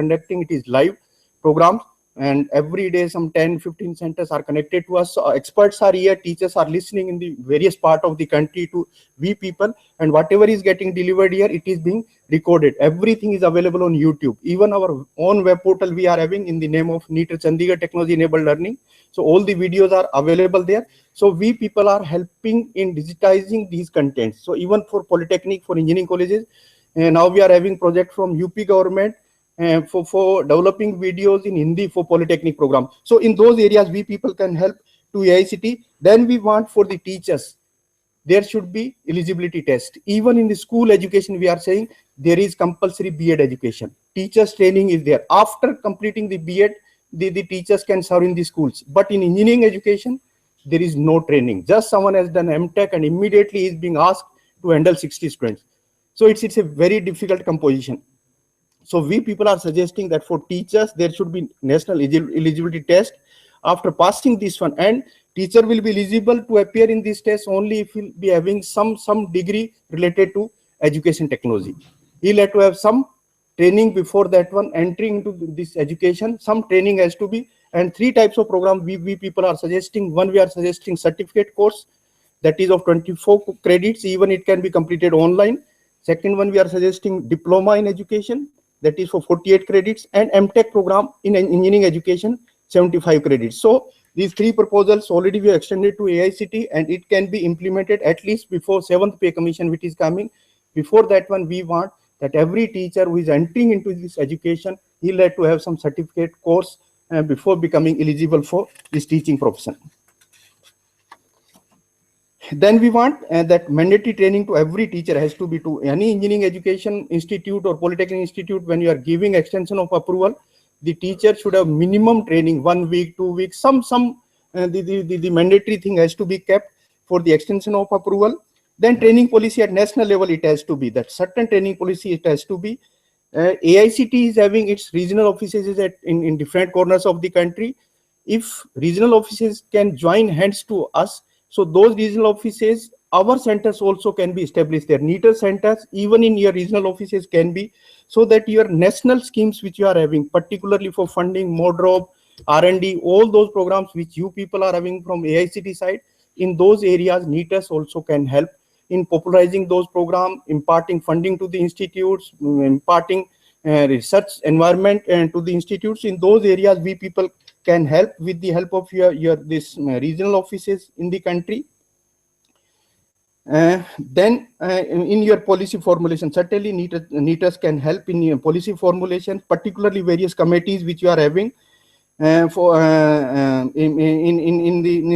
conducting, it is live programs, and every day some 10-15 centers are connected to us. So experts are here, teachers are listening in the various part of the country to we people, and whatever is getting delivered here, it is being recorded. Everything is available on YouTube. Even our own web portal we are having in the name of NEET Chandigarh Technology Enabled Learning. So all the videos are available there. So we people are helping in digitizing these contents. So even for polytechnic, for engineering colleges, and now we are having project from UP government for developing videos in Hindi for polytechnic program. So in those areas, we people can help to AICT. Then we want for the teachers, there should be eligibility test. Even in the school education, we are saying there is compulsory B.Ed education. Teachers training is there. After completing the B.Ed, the teachers can serve in the schools. But in engineering education, there is no training. Just someone has done MTech and immediately is being asked to handle 60 students. So it's a very difficult composition. So we people are suggesting that for teachers, there should be national eligibility test. After passing this one, and teacher will be eligible to appear in this test only if he'll be having some degree related to education technology. He'll have to have some training before that one, entering into this education. Some training has to be, and three types of program we people are suggesting. One, we are suggesting certificate course, that is of 24 credits, even it can be completed online. Second one, we are suggesting diploma in education, that is for 48 credits, and MTech program in engineering education, 75 credits. So these three proposals already we extended to AICT, and it can be implemented at least before 7th pay commission, which is coming. Before that one, we want that every teacher who is entering into this education, he'll have to have some certificate course before becoming eligible for this teaching profession. Then we want that mandatory training to every teacher has to be to any engineering education institute or polytechnic institute. When you are giving extension of approval, the teacher should have minimum training, 1 week, 2 weeks, the mandatory thing has to be kept for the extension of approval. Then training policy at national level, it has to be that certain training policy, it has to be. AICT is having its regional offices in different corners of the country. If regional offices can join hands to us, so those regional offices, our centers also can be established there. NEET centers, even in your regional offices can be, so that your national schemes which you are having, particularly for funding, MODROP, R&D, all those programs which you people are having from AICT side, in those areas, NEET also can help in popularizing those programs, imparting funding to the institutes, imparting research environment and to the institutes. In those areas, we people can help with the help of your this regional offices in the country. Then in your policy formulation, certainly NEETers can help in your policy formulation, particularly various committees which you are having in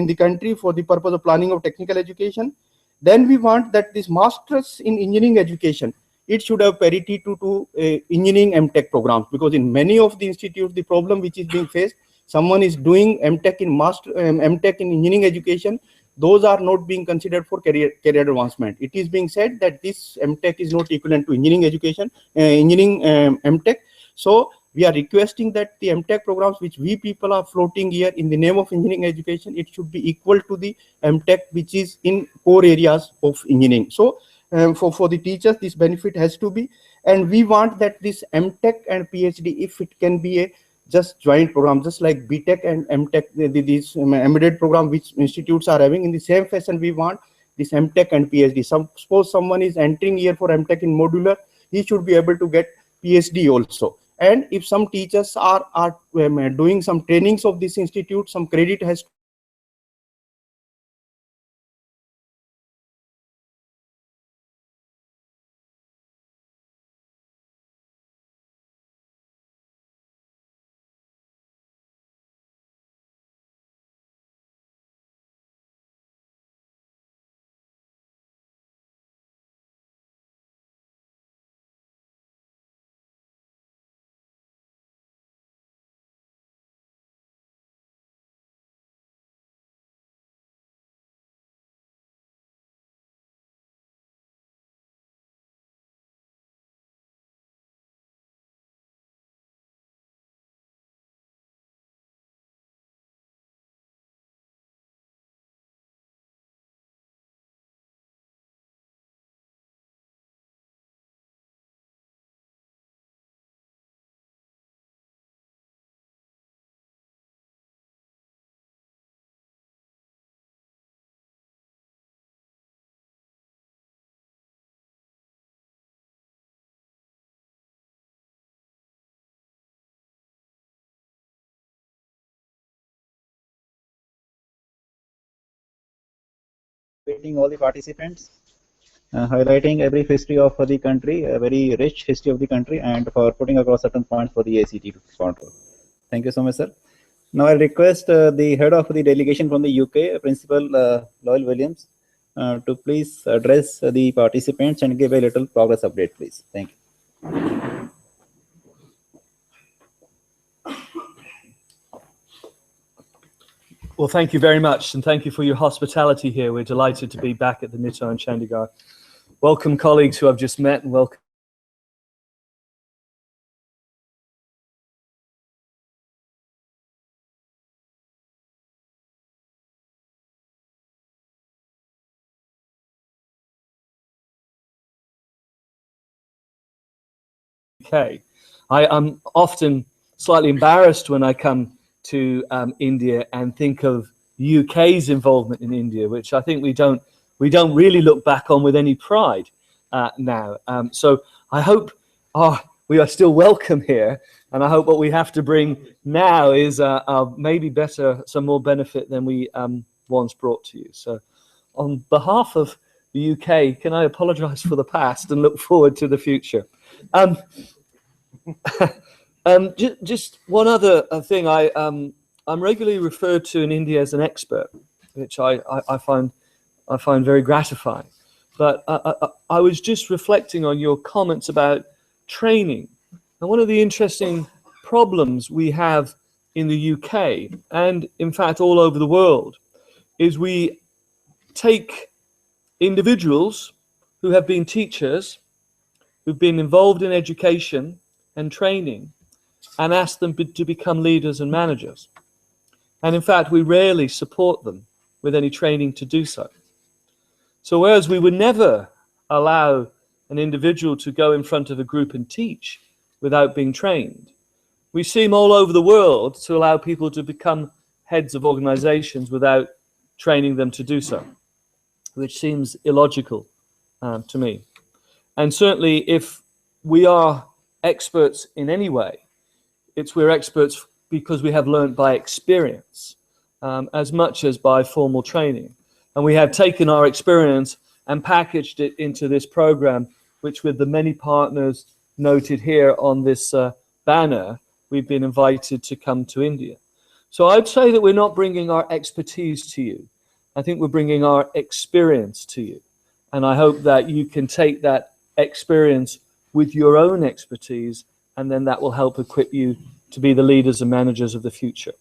the country for the purpose of planning of technical education. Then we want that this masters in engineering education, it should have parity to engineering MTech programs, because in many of the institutes, the problem which is being faced, someone is doing MTech in MTech in engineering education, those are not being considered for career advancement. It is being said that this MTech is not equivalent to engineering education, engineering MTech. So we are requesting that the MTech programs which we people are floating here in the name of engineering education, it should be equal to the MTech which is in core areas of engineering. So for the teachers, this benefit has to be, and we want that this MTech and PhD, if it can be a just joint program, just like BTech and MTech, these embedded program which institutes are having, in the same fashion we want this MTech and PhD. Suppose someone is entering here for MTech in modular, he should be able to get PhD also. And if some teachers are doing some trainings of this institute, some credit has to Meeting all the participants, highlighting a brief history of the country, a very rich history of the country, and for putting across certain points for the AICTE to control. Thank you so much, sir. Now I request the head of the delegation from the UK, Principal Loyal Williams, to please address the participants and give a little progress update, please. Thank you. Well, thank you very much, and thank you for your hospitality here. We're delighted to be back at the NITO in Chandigarh. Welcome colleagues who I've just met, and welcome UK. I'm often slightly embarrassed when I come to India and think of UK's involvement in India, which I think we don't really look back on with any pride now. So I hope we are still welcome here, and I hope what we have to bring now is maybe some more benefit than we once brought to you. So on behalf of the UK, can I apologise for the past and look forward to the future? Just one other thing. I'm regularly referred to in India as an expert, which I find very gratifying. But I was just reflecting on your comments about training, and one of the interesting problems we have in the UK and in fact all over the world is we take individuals who have been teachers, who've been involved in education and training, and ask them to become leaders and managers. And in fact, we rarely support them with any training to do so. So whereas we would never allow an individual to go in front of a group and teach without being trained, we seem all over the world to allow people to become heads of organizations without training them to do so, which seems illogical to me. And certainly if we are experts in any way, we're experts because we have learned by experience as much as by formal training. And we have taken our experience and packaged it into this program, which with the many partners noted here on this banner, we've been invited to come to India. So I'd say that we're not bringing our expertise to you. I think we're bringing our experience to you. And I hope that you can take that experience with your own expertise, and then that will help equip you to be the leaders and managers of the future.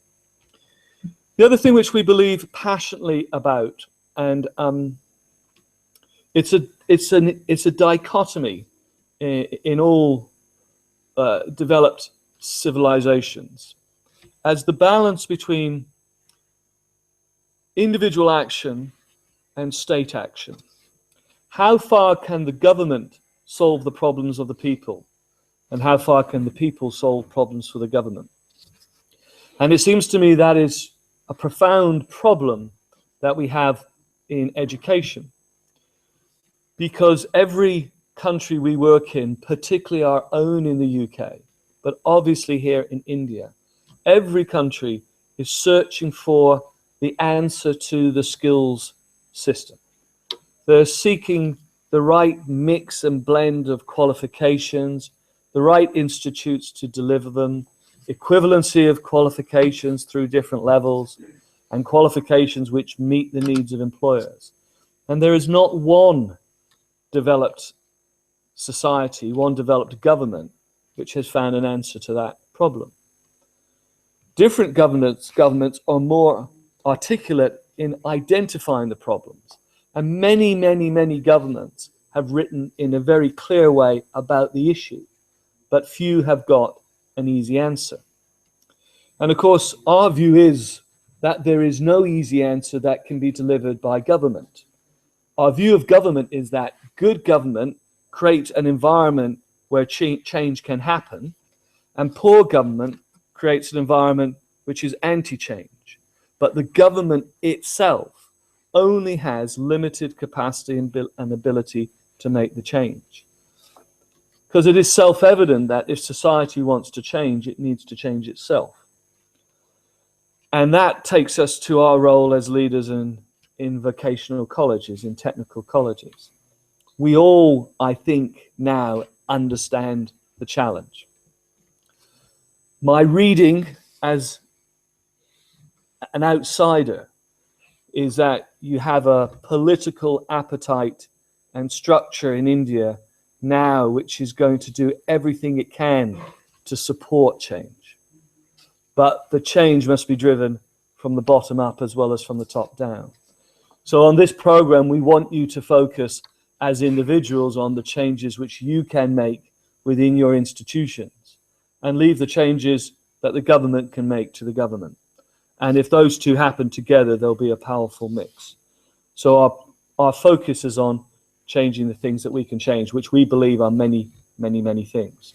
The other thing which we believe passionately about, and it's a dichotomy in all developed civilizations, as the balance between individual action and state action. How far can the government solve the problems of the people, and how far can the people solve problems for the government? And it seems to me that is a profound problem that we have in education, because every country we work in, particularly our own in the UK, but obviously here in India, every country is searching for the answer to the skills system. They're seeking the right mix and blend of qualifications, the right institutes to deliver them, equivalency of qualifications through different levels, and qualifications which meet the needs of employers. And there is not one developed society, one developed government, which has found an answer to that problem. Different governments are more articulate in identifying the problems. And many, many, many governments have written in a very clear way about the issue, but few have got an easy answer. And of course, our view is that there is no easy answer that can be delivered by government. Our view of government is that good government creates an environment where change can happen, and poor government creates an environment which is anti-change. But the government itself only has limited capacity and ability to make the change. Because it is self-evident that if society wants to change, it needs to change itself. And that takes us to our role as leaders and in vocational colleges, in technical colleges. We all, I think, now understand the challenge. My reading as an outsider is that you have a political appetite and structure in India now which is going to do everything it can to support change. But the change must be driven from the bottom up as well as from the top down. So on this program, we want you to focus as individuals on the changes which you can make within your institutions and leave the changes that the government can make to the government. And if those two happen together, there'll be a powerful mix. So our focus is on changing the things that we can change, which we believe are many, many, many things.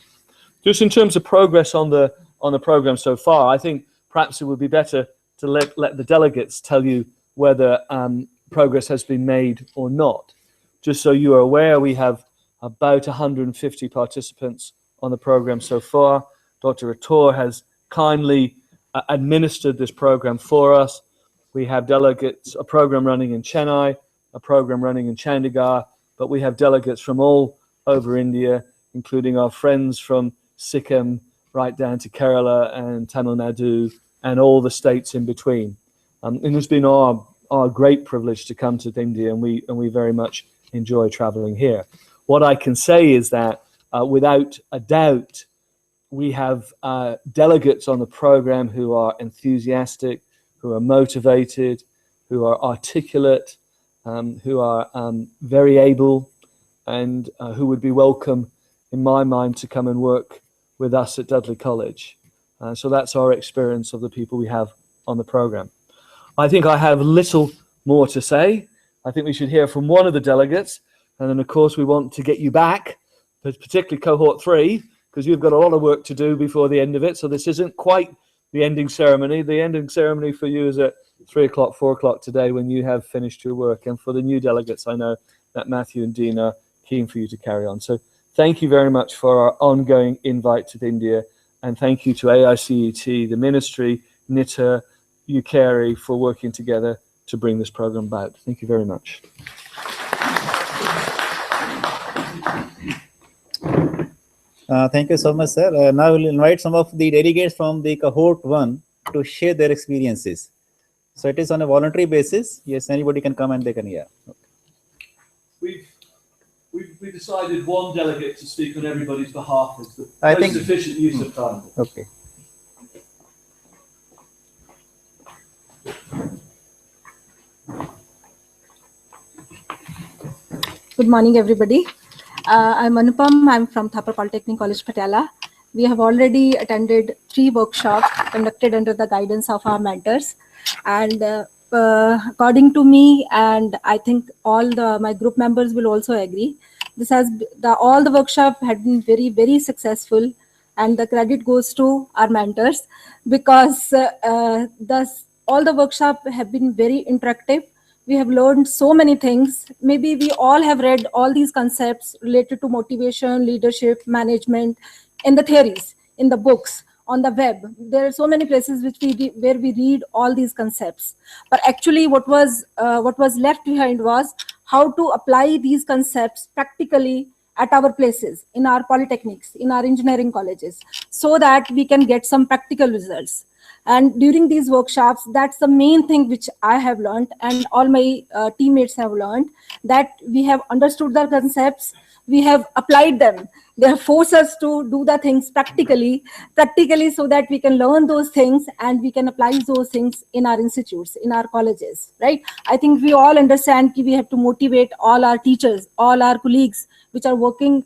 Just in terms of progress on the program so far, I think perhaps it would be better to let the delegates tell you whether progress has been made or not. Just so you are aware, we have about 150 participants on the program so far. Dr. Ator has kindly administered this program for us. We have delegates, a program running in Chennai, a program running in Chandigarh, but we have delegates from all over India, including our friends from Sikkim right down to Kerala and Tamil Nadu and all the states in between. And it's been our great privilege to come to India, and we very much enjoy traveling here. What I can say is that without a doubt, we have delegates on the program who are enthusiastic, who are motivated, who are articulate, who are very able, and who would be welcome, in my mind, to come and work with us at Dudley College. So that's our experience of the people we have on the program. I think I have little more to say. I think we should hear from one of the delegates, and then of course we want to get you back, particularly cohort 3, because you've got a lot of work to do before the end of it. So this isn't quite the ending ceremony. The ending ceremony for you is at 3 o'clock, 4 o'clock today when you have finished your work. And for the new delegates, I know that Matthew and Dean are keen for you to carry on. So thank you very much for our ongoing invite to India. And thank you to AICTE, the ministry, AICTE UKIERI for working together to bring this program about. Thank you very much. Thank you so much, sir. Now we'll invite some of the delegates from the cohort 1 to share their experiences. So it is on a voluntary basis. Yes, anybody can come and they can hear. Okay. We decided one delegate to speak on everybody's behalf is the most efficient use of time. Okay. Good morning, everybody. I'm Anupam. I'm from Thapar Polytechnic College, Patiala. We have already attended 3 workshops conducted under the guidance of our mentors. And according to me, and I think all my group members will also agree, all the workshops had been very, very successful, and the credit goes to our mentors because all the workshops have been very interactive. We have learned so many things. Maybe we all have read all these concepts related to motivation, leadership, management, in the theories, in the books, on the web. There are so many places where we read all these concepts. But actually, what was left behind was how to apply these concepts practically at our places, in our polytechnics, in our engineering colleges, so that we can get some practical results. And during these workshops, that's the main thing which I have learned, and all my teammates have learned, that we have understood the concepts, we have applied them. They have forced us to do the things practically so that we can learn those things and we can apply those things in our institutes, in our colleges, right? I think we all understand that we have to motivate all our teachers, all our colleagues which are working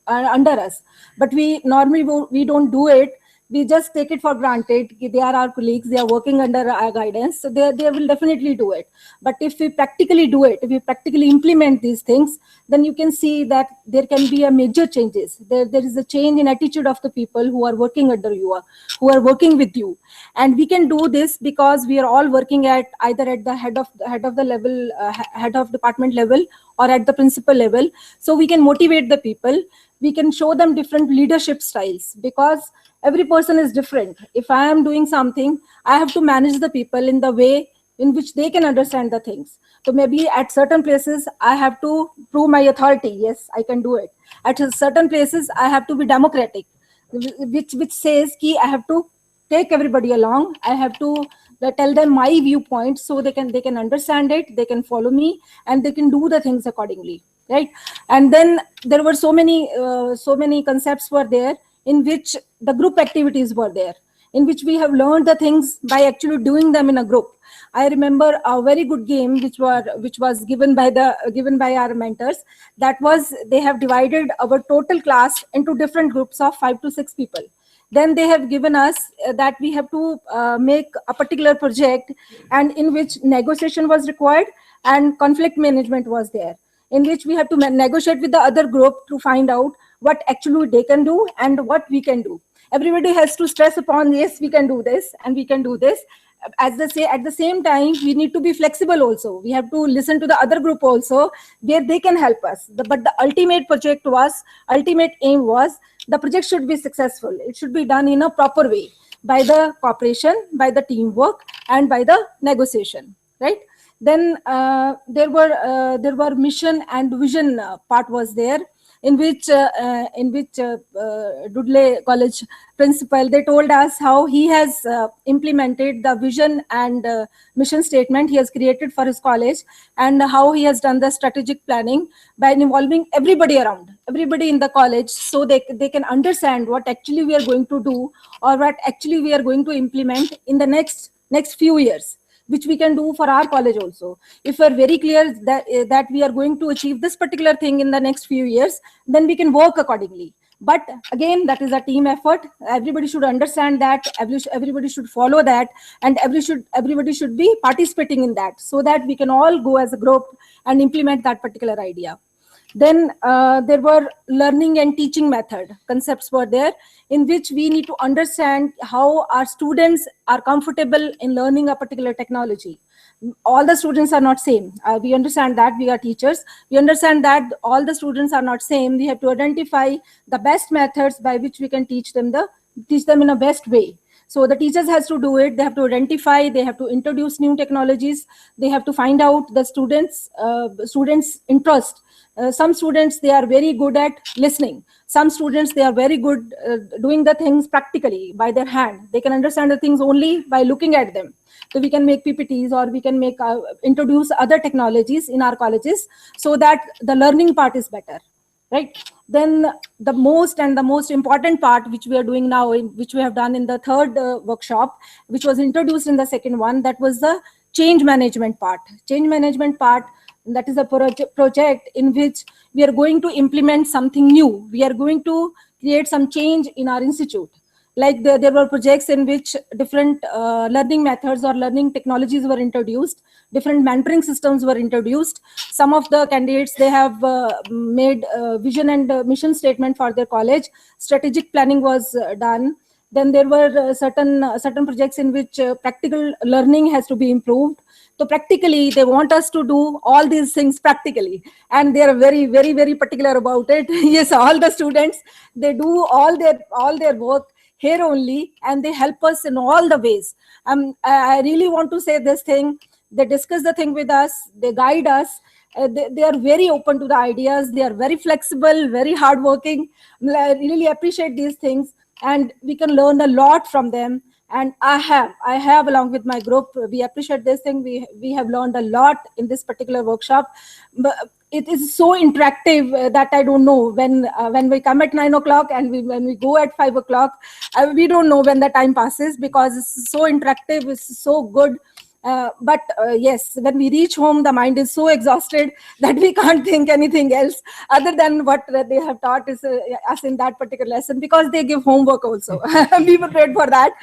under us. But we don't do it. We just take it for granted. They are our colleagues, they are working under our guidance, so they will definitely do it. But if we practically do it, if we practically implement these things, then you can see that there can be a major changes. There is a change in attitude of the people who are working under you, who are working with you. And we can do this because we are all working at either at the head of the level, head of department level, or at the principal level. So we can motivate the people. We can show them different leadership styles, because every person is different. If I am doing something, I have to manage the people in the way in which they can understand the things. So maybe at certain places I have to prove my authority. Yes, I can do it. At certain places I have to be democratic, which says ki I have to take everybody along. I have to tell them my viewpoint so they can understand it, they can follow me, and they can do the things accordingly, right? And then there were so many concepts were there, in which the group activities were there, in which we have learned the things by actually doing them in a group. I remember a very good game which was given by our mentors. That was, they have divided our total class into different groups of 5 to 6 people. Then they have given us that we have to make a particular project, and in which negotiation was required and conflict management was there, in which we have to negotiate with the other group to find out what actually they can do and what we can do. Everybody has to stress upon, yes, we can do this and we can do this. As they say, at the same time, we need to be flexible also. We have to listen to the other group also, where they can help us. But the ultimate aim was, the project should be successful. It should be done in a proper way, by the cooperation, by the teamwork, and by the negotiation, right? Then there were mission and vision part was there, in which Dudley College principal, they told us how he has implemented the vision and mission statement he has created for his college, and how he has done the strategic planning by involving everybody in the college, so they can understand what actually we are going to do, or what actually we are going to implement in the next few years, which we can do for our college also. If we're very clear that we are going to achieve this particular thing in the next few years, then we can work accordingly. But again, that is a team effort. Everybody should understand that, everybody should follow that, and everybody should be participating in that, so that we can all go as a group and implement that particular idea. Then there were learning and teaching method concepts were there, in which we need to understand how our students are comfortable in learning a particular technology. All the students are not same. We understand that, we are teachers. We understand that all the students are not same. We have to identify the best methods by which we can teach them in a best way. So the teachers has to do it. They have to identify, they have to introduce new technologies. They have to find out the students' interest. Some students, they are very good at listening. Some students, they are very good doing the things practically by their hand. They can understand the things only by looking at them. So we can make PPTs, or we can introduce other technologies in our colleges, so that the learning part is better, right? Then the most important part, which we are doing now, which we have done in the third workshop, which was introduced in the second one, that was the change management part. Change management part, that is a project in which we are going to implement something new. We are going to create some change in our institute. Like there were projects in which different learning methods or learning technologies were introduced, different mentoring systems were introduced. Some of the candidates, they have made vision and mission statement for their college. Strategic planning was done. Then there were certain projects in which practical learning has to be improved. So practically, they want us to do all these things practically, and they are very, very, very particular about it. Yes, all the students, they do all their work here only, and they help us in all the ways. I really want to say this thing. They discuss the thing with us. They guide us. They are very open to the ideas. They are very flexible, very hardworking. I really appreciate these things, and we can learn a lot from them. And I have along with my group, we appreciate this thing. We have learned a lot in this particular workshop. But it is so interactive that I don't know when we come at 9 o'clock and when we go at 5 o'clock, we don't know when the time passes, because it's so interactive, it's so good. But yes, when we reach home, the mind is so exhausted that we can't think anything else other than what they have taught us in that particular lesson, because they give homework also. Be prepared for that.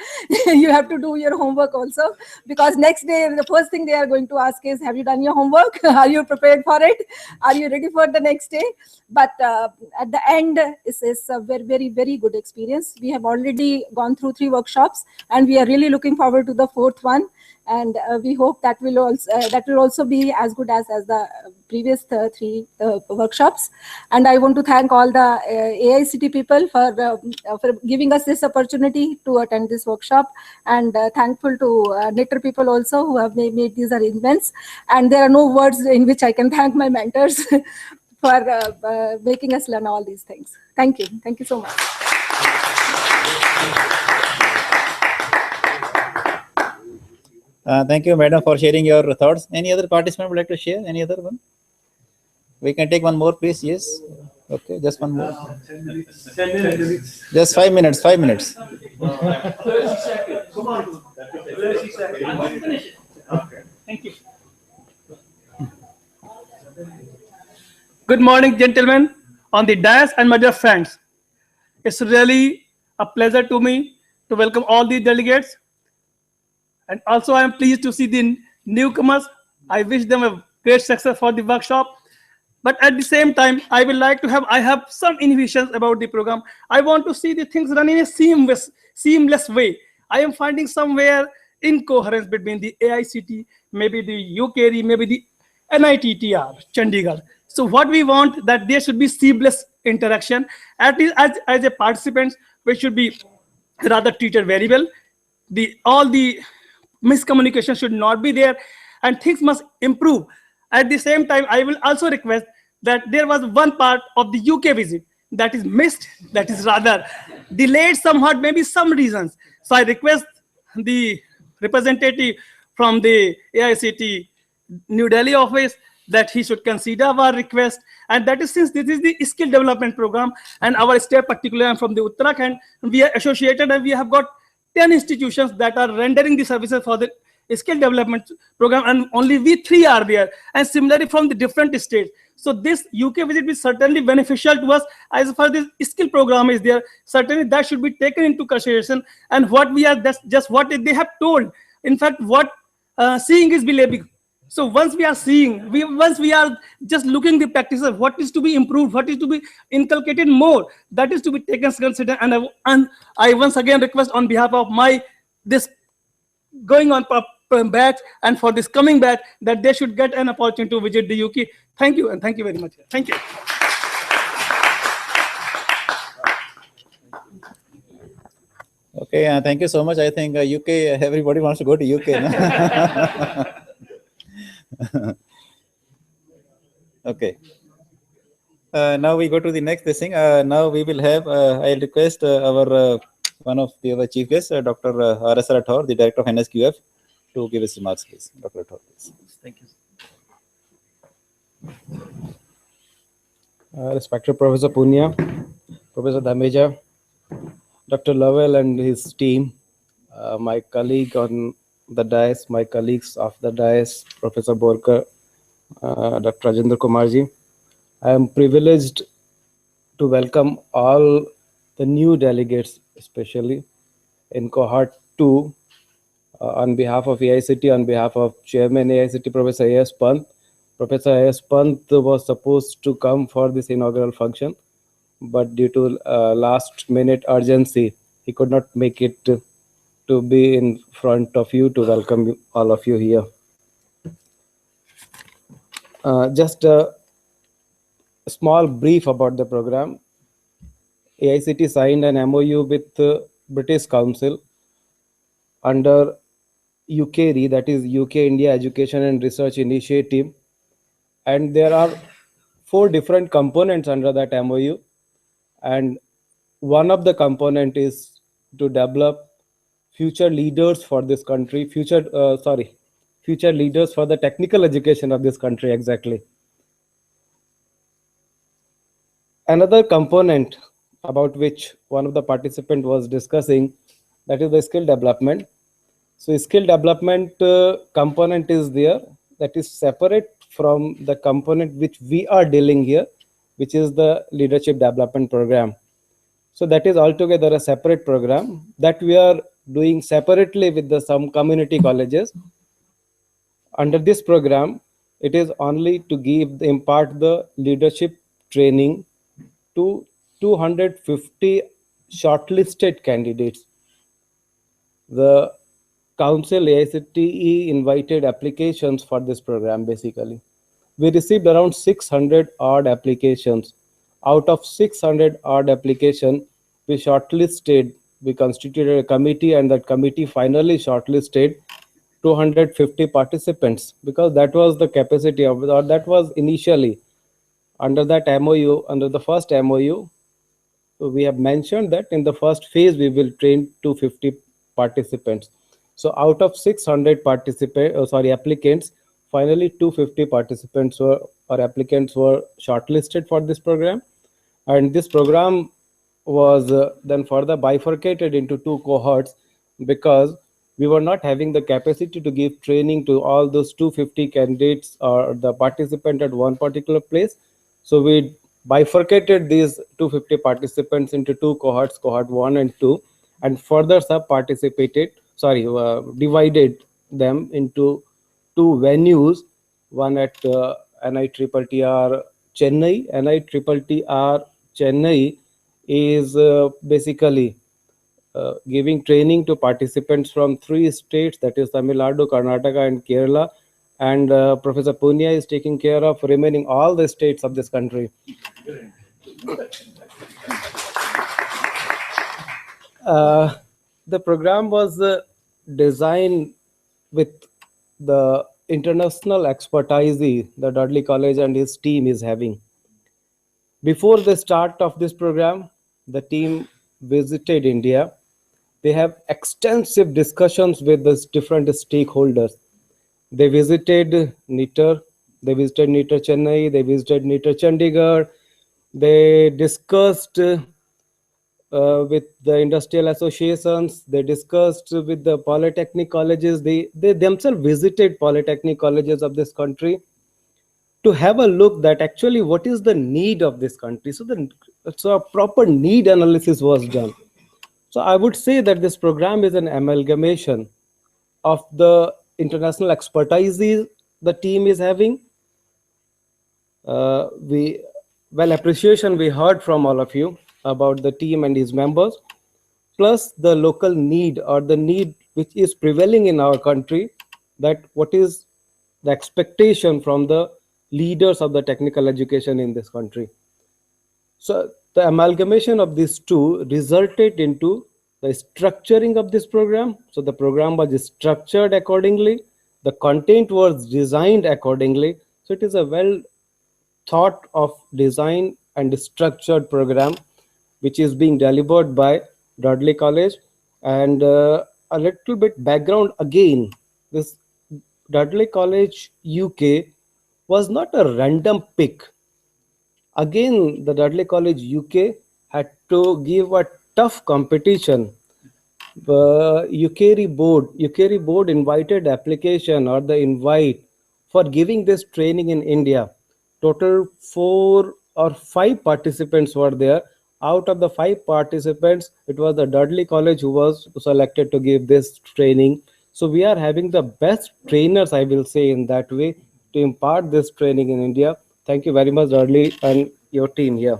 You have to do your homework also, because next day, the first thing they are going to ask is, have you done your homework? Are you prepared for it? Are you ready for the next day? But at the end, it's a very, very, very good experience. We have already gone through 3 workshops, and we are really looking forward to the 4th one. And we hope that will also be as good as the previous three workshops. And I want to thank all the AICT people for giving us this opportunity to attend this workshop, and thankful to Knitter people also who have made these arrangements. And there are no words in which I can thank my mentors for making us learn all these things. Thank you so much. Thank you, madam, for sharing your thoughts. Any other participant would like to share? Any other one? We can take one more, please. Yes. Okay, just one more. 10 minutes. 10 minutes. Just 5 minutes. 5 minutes. 30 seconds. Come on. 30 seconds. I'm finished. Okay. Thank you. Good morning, gentlemen, on the dais and my dear friends. It's really a pleasure to me to welcome all the delegates. And also I am pleased to see the newcomers. I wish them a great success for the workshop. But at the same time, I have some inhibitions about the program. I want to see the things run in a seamless way. I am finding somewhere incoherence between the AICT, maybe the UKERI, maybe the NITTR, Chandigarh. So what we want that there should be seamless interaction. At least as a participants, we should be rather treated very well. All the miscommunication should not be there, and things must improve. At the same time, I will also request that there was one part of the UK visit that is missed, that is rather delayed somewhat, maybe some reasons. So I request the representative from the AICT New Delhi office that he should consider our request, and that is since this is the skill development program and our state particularly from the Uttarakhand, we are associated and we have got 10 institutions that are rendering the services for the skill development program, and only we 3 are there, and similarly from the different states. So this UK visit is certainly beneficial to us as far as this skill program is there. Certainly that should be taken into consideration, and what we are, that's just what they have told. In fact, what seeing is believing. So once we are seeing, once we are just looking the practices, what is to be improved, what is to be inculcated more, that is to be taken consider. And I once again request on behalf of this going on batch and for this coming batch that they should get an opportunity to visit the UK. Thank you, and thank you very much. Thank you. Okay, thank you so much. I think UK, everybody wants to go to UK. No? Okay. Now we go to the next thing. Now we will have, I'll request our one of the other chief guests, Dr. R.S. Rathore, the director of NSQF, to give his remarks, please. Dr. Rathore, please. Thank you. Respected Professor Punya, Professor Dhameja, Dr. Lovell and his team, my colleague on the dais, my colleagues of the dais, Professor Borkar, Dr. Rajendra Kumarji. I am privileged to welcome all the new delegates, especially in cohort 2, on behalf of AICT, on behalf of Chairman AICT, Professor A.S. Pant. Professor A.S. Pant was supposed to come for this inaugural function, but due to last minute urgency, he could not make it to be in front of you to welcome all of you here. Just a small brief about the program. AICT signed an MOU with the British Council under UKERI, that is UK India Education and Research Initiative, and there are 4 different components under that MOU, and one of the component is to develop future leaders for this country, future leaders for the technical education of this country, exactly. Another component about which one of the participants was discussing, that is the skill development. So skill development component is there, that is separate from the component which we are dealing here, which is the leadership development program. So that is altogether a separate program that we are doing separately with some community colleges. Under this program, it is only to impart the leadership training to 250 shortlisted candidates. The council AICTE invited applications for this program basically. We received around 600 odd applications. Out of 600 odd application, we shortlisted, we constituted a committee, and that committee finally shortlisted 250 participants, because that was the capacity of, or that was initially under that MOU, under the first MOU, we have mentioned that in the first phase we will train 250 participants. So out of 600 applicants, finally 250 participants or applicants were shortlisted for this program, and this program was then further bifurcated into two cohorts, because we were not having the capacity to give training to all those 250 candidates or the participant at one particular place. So we bifurcated these 250 participants into two cohorts, cohort 1 and 2, and further divided them into two venues, one at NITTR Chennai. NITTR Chennai is basically giving training to participants from 3 states, that is Tamil Nadu, Karnataka and Kerala, and Professor Punya is taking care of remaining all the states of this country. The program was designed with the international expertise the Dudley College and his team is having. Before the start of this program, the team visited India. They have extensive discussions with the different stakeholders. They visited NITTER, they visited NITTER Chennai, they visited NITTER Chandigarh. They discussed with the industrial associations, they discussed with the polytechnic colleges. They themselves visited polytechnic colleges of this country to have a look that actually what is the need of this country. So a proper need analysis was done. So I would say that this program is an amalgamation of the international expertise the team is having. Appreciation we heard from all of you about the team and his members, plus the local need or the need which is prevailing in our country, that what is the expectation from the leaders of the technical education in this country. So the amalgamation of these two resulted into the structuring of this program. So the program was structured accordingly, the content was designed accordingly. So it is a well thought of design and structured program which is being delivered by Dudley College. And a little bit background again, this Dudley College UK was not a random pick. Again, the Dudley College UK had to give a tough competition. The UKIERI board invited application or the invite for giving this training in India. Total 4 or 5 participants were there. Out of the 5 participants, it was the Dudley College who was selected to give this training. So we are having the best trainers, I will say in that way, to impart this training in India. Thank you very much, Dudley, and your team here.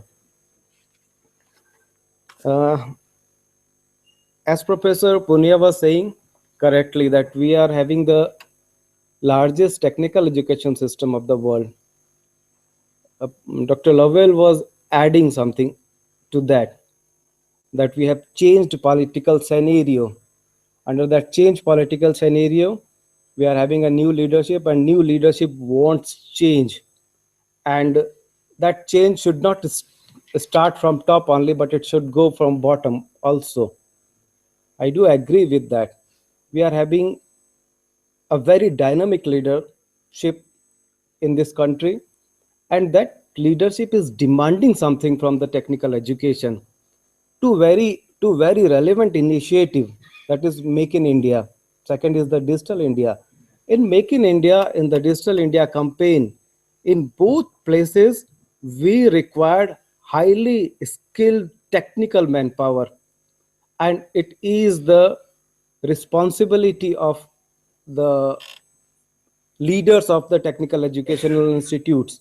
As Professor Punya was saying correctly, that we are having the largest technical education system of the world. Dr. Lovell was adding something to that we have changed political scenario. Under that changed political scenario, we are having a new leadership, and new leadership wants change. And that change should not start from top only, but it should go from bottom also. I do agree with that. We are having a very dynamic leadership in this country, and that leadership is demanding something from the technical education. Two very relevant initiative, that is Make in India. Second is the Digital India. In Make in India, in the Digital India campaign, in both places, we required highly skilled technical manpower. And it is the responsibility of the leaders of the technical educational institutes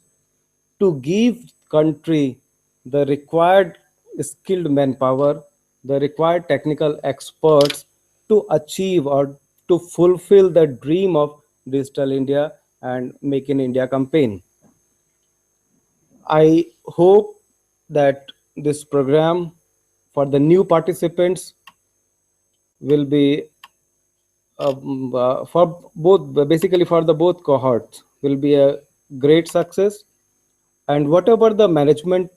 to give country the required skilled manpower, the required technical experts to achieve or to fulfill the dream of Digital India and Make in India campaign. I hope that this program for the new participants will be for both, basically for the both cohorts, will be a great success. And whatever the management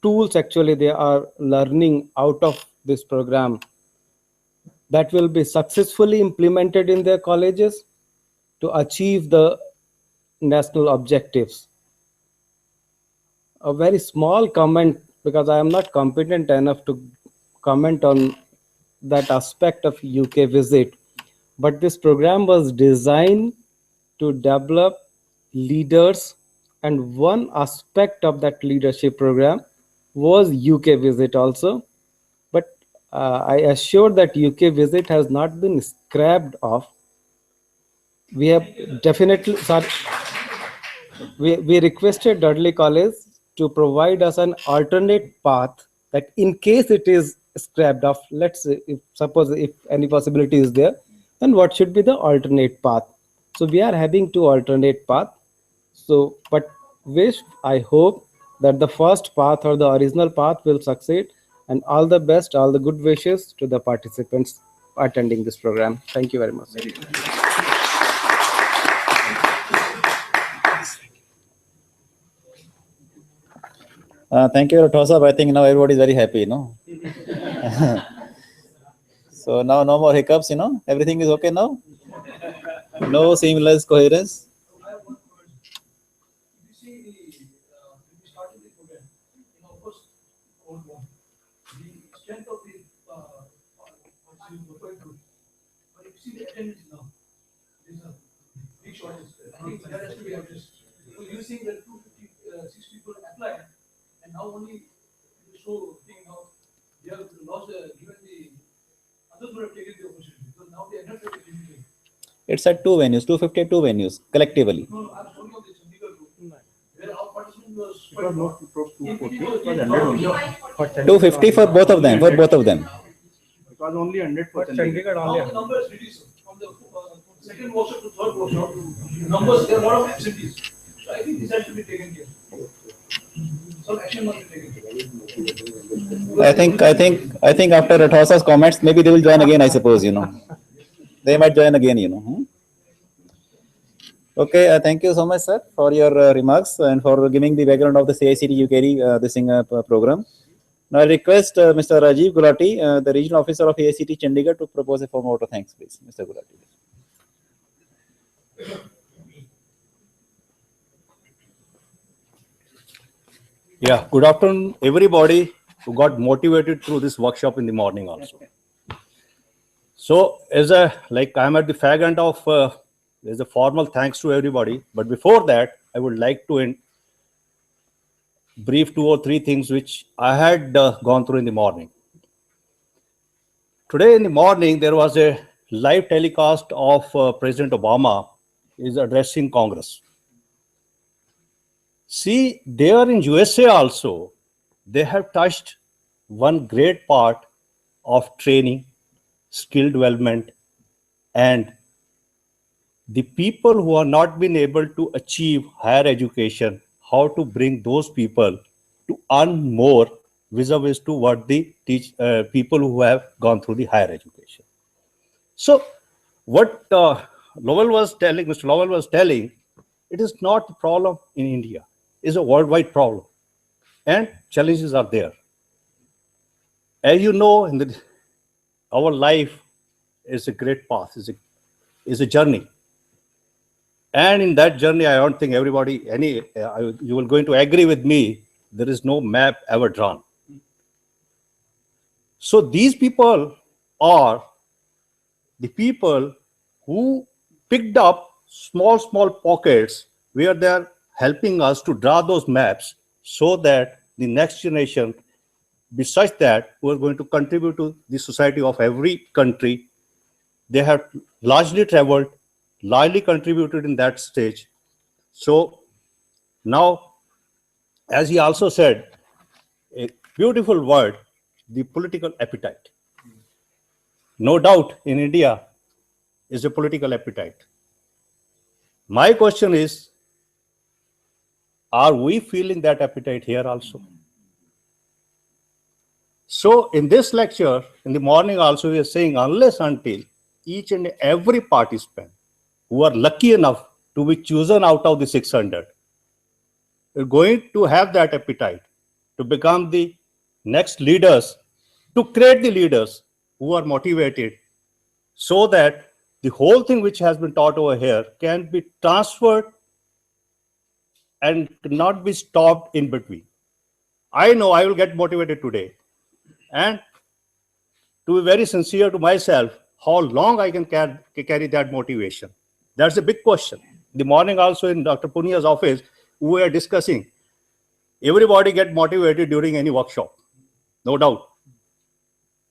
tools actually they are learning out of this program, that will be successfully implemented in their colleges to achieve the national objectives. A very small comment, because I am not competent enough to comment on that aspect of UK visit, but this program was designed to develop leaders, and one aspect of that leadership program was UK visit also. But I assure that UK visit has not been scrapped off. We have definitely, sorry, we requested Dudley College to provide us an alternate path, that in case it is scrapped off, let's say, if suppose if any possibility is there, then what should be the alternate path. So we are having two alternate path. So, but I hope that the first path or the original path will succeed, and all the best, all the good wishes to the participants attending this program. Thank you very much. Thank you, Tosab. I think now everybody is very happy, no? So now no more hiccups, everything is okay now? No seamless coherence? Using the 256 people applied, and now only so now they have lost given the others would have taken the opportunity. So now they are not taking. It's at 2 venues, 252 venues collectively. No, I'm talking about the Chandigarh group, where our participant was. It was not close to 240, it was 100 only. 250 for both of them, It was only 100 for Chandigarh. Now the numbers reduced from the second workshop to third workshop. Numbers, there are a lot of absentees. So I think this has to be taken care. Some action must be taken care. I think after Rathosa's comments, maybe they will join again, I suppose, They might join again, Okay, thank you so much, sir, for your remarks and for giving the background of the AICTE UKIERI program. Now I request Mr. Rajiv Gulati, the Regional Officer of AICTE Chandigarh, to propose a formal vote of thanks, please. Mr. Gulati. Yeah, good afternoon, everybody who got motivated through this workshop in the morning also. So, I'm at the fag end of, there's a formal thanks to everybody. But before that, I would like to brief 2 or 3 things which I had gone through in the morning. Today in the morning, there was a live telecast of President Obama is addressing Congress. See, there in USA also, they have touched one great part of training, skill development, and the people who have not been able to achieve higher education, how to bring those people to earn more vis-a-vis to what the people who have gone through the higher education. So what Mr. Lowell was telling, it is not a problem in India. Is a worldwide problem, and challenges are there. As you know, our life is a great path, is a journey, and in that journey, I don't think everybody, you will going to agree with me. There is no map ever drawn. So these people are the people who picked up small pockets where they are helping us to draw those maps so that the next generation, besides that, who are going to contribute to the society of every country, they have largely traveled, largely contributed in that stage. So now, as he also said, a beautiful word, the political appetite. no doubt in India is a political appetite. My question is, are we feeling that appetite here also? So in this lecture, in the morning also, we are saying unless until each and every participant who are lucky enough to be chosen out of the 600 are going to have that appetite to become the next leaders, to create the leaders who are motivated, so that the whole thing which has been taught over here can be transferred and cannot be stopped in between. I know I will get motivated today, and to be very sincere to myself, how long I can carry that motivation. That's a big question. In the morning also in Dr. Punia's office, we were discussing, everybody get motivated during any workshop, no doubt.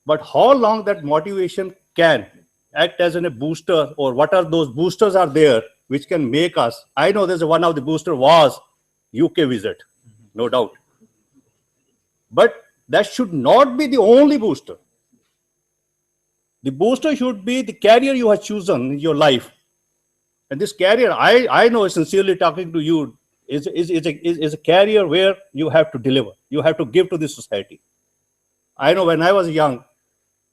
But how long that motivation can act as a booster, or what are those boosters are there which can make us, I know there's one of the booster was UK visit, no doubt. But that should not be the only booster. The booster should be the career you have chosen in your life. And this career, I know, sincerely talking to you, is a career where you have to deliver. You have to give to the society. I know when I was young,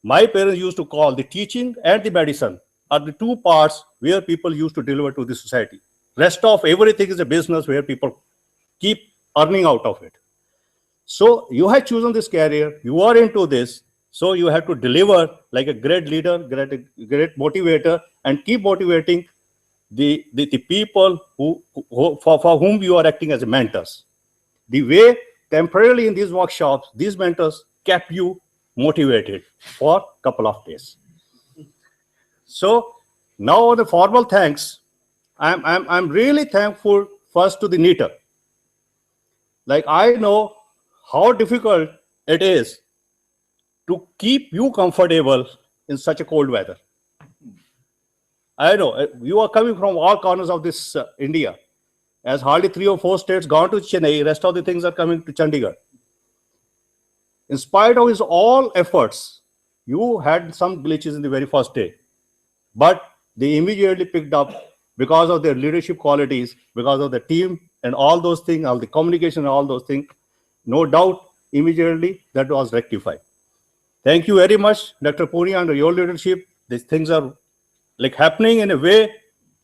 my parents used to call the teaching and the medicine are the two parts where people used to deliver to the society. Rest of everything is a business where people keep earning out of it. So you have chosen this career, you are into this, so you have to deliver like a great leader, great motivator, and keep motivating the people for whom you are acting as mentors. The way temporarily in these workshops, these mentors kept you motivated for a couple of days. So now the formal thanks, I'm really thankful first to the NEETer. Like I know how difficult it is to keep you comfortable in such a cold weather. I know you are coming from all corners of this India. As hardly 3 or 4 states gone to Chennai, rest of the things are coming to Chandigarh. In spite of his all efforts, you had some glitches in the very first day, but they immediately picked up because of their leadership qualities, because of the team and all those things, all the communication and all those things. No doubt, immediately that was rectified. Thank you very much, Dr. Puri. Under your leadership, these things are like happening in a way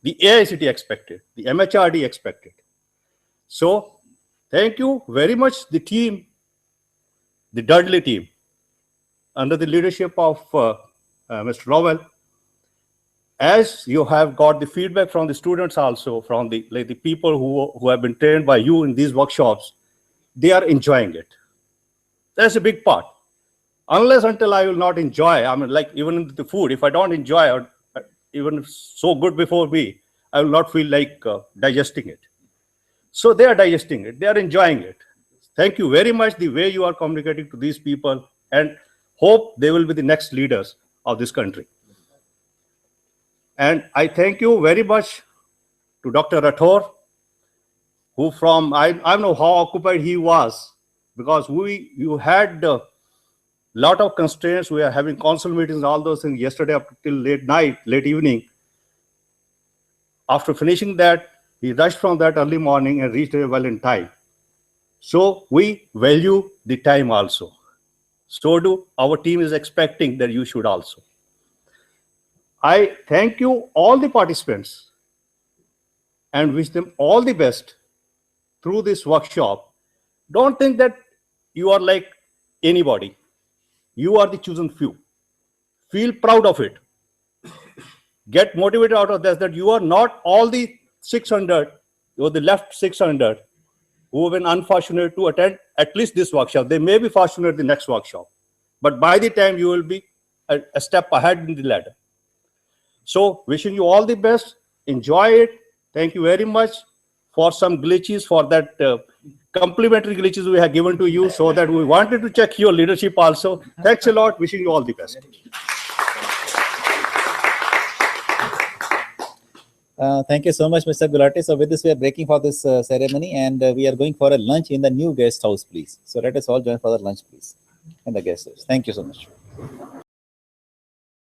the AICTE expected, the MHRD expected. So thank you very much, the team, the Dudley team, under the leadership of Mr. Rowell. As you have got the feedback from the students also, from the people who have been trained by you in these workshops, they are enjoying it. That's a big part. Unless until I will not enjoy, I mean, like even the food, if I don't enjoy or even so good before me, I will not feel like digesting it. So they are digesting it, they are enjoying it. Thank you very much the way you are communicating to these people, and hope they will be the next leaders of this country. And I thank you very much to Dr. Rathore, who from, I don't know how occupied he was, because you had a lot of constraints. We are having council meetings, all those things yesterday up till late night, late evening. After finishing that, he rushed from that early morning and reached well in time. So we value the time also. So do our team is expecting that you should also. I thank you all the participants and wish them all the best through this workshop. Don't think that you are like anybody. You are the chosen few. Feel proud of it. Get motivated out of this, that you are not all the 600, you are the left 600 who have been unfortunate to attend at least this workshop. They may be fortunate the next workshop, but by the time you will be a step ahead in the ladder. So wishing you all the best. Enjoy it. Thank you very much for some glitches, for that complimentary glitches we have given to you, so that we wanted to check your leadership also. Thanks a lot. Wishing you all the best. Thank you so much, Mr. Gulati. So with this, we are breaking for this ceremony, and we are going for a lunch in the new guest house, please. So let us all join for the lunch, please, in the guest house. Thank you so much.